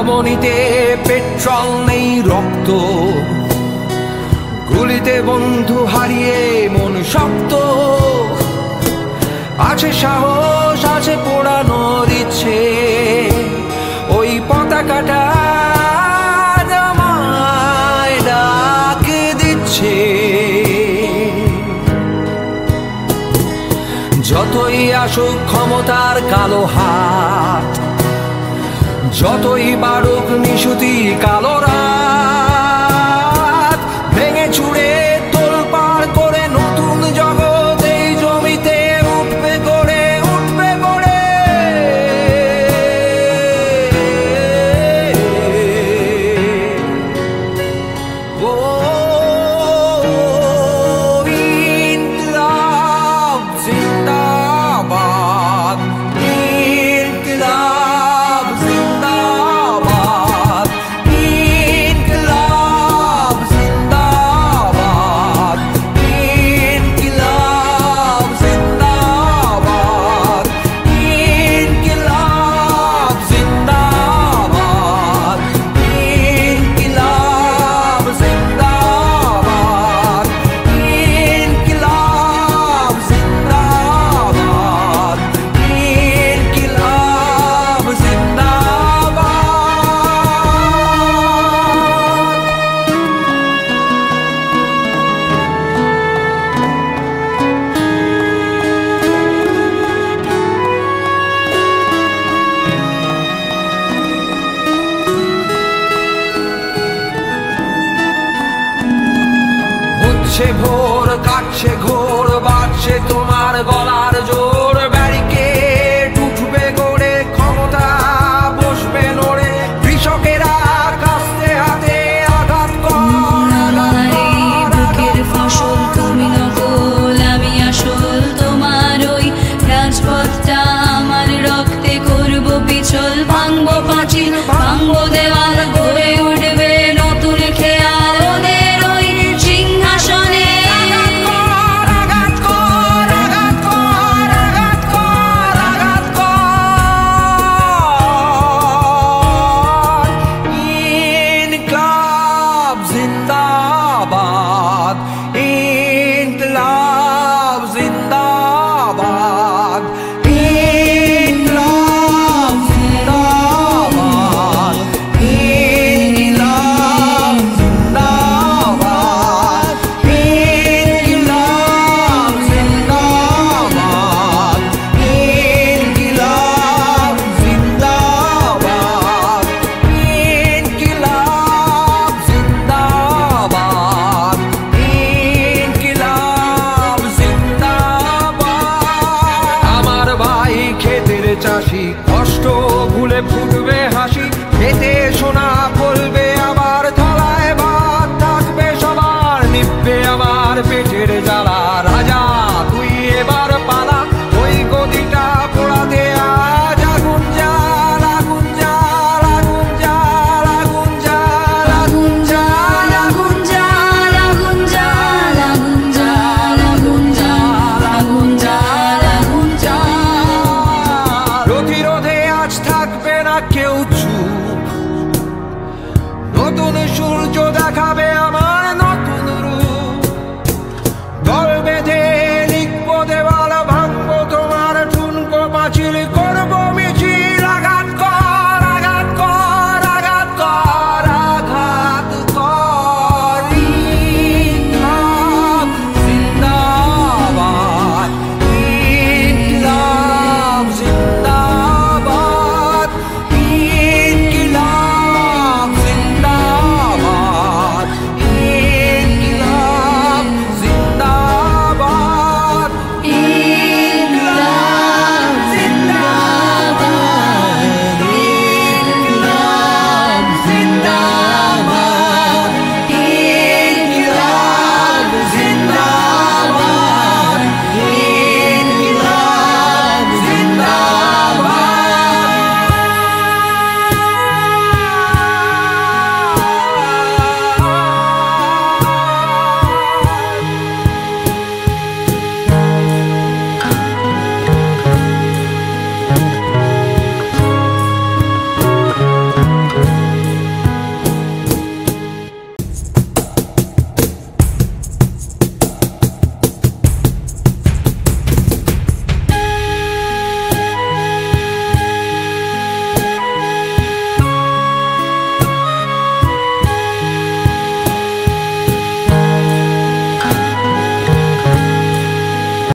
ধমনীতে petrol নেই রক্ত, গুলিতে বন্ধু হারিয়ে মন শক্ত। আছে সাহস, আছে পোড়ানোর ইচ্ছে, ওই পতাকাটা আমায় ডাক দিচ্ছে। যতই আসুক ক্ষমতার কালো হাত, যতই বাড়ুক নিশুতি কালো রাত, ভেঙে চুড়ে তোলপাড় করে নতুন জগৎ এই জমিতে উঠবে গড়ে, উঠবে গড়ে। ও ইনকিলাব জিন্দাবাদ, ইনকিলাব জিন্দাবাদ, ইনকিলাব জিন্দাবাদ, ইনকিলাব জিন্দাবাদ, ইনকিলাব জিন্দাবাদ, ইনকিলাব জিন্দাবাদ, ইনকিলাব জিন্দাবাদ, ইনকিলাব জিন্দাবাদ। হচ্ছে ভোর, কাটছে ঘোর।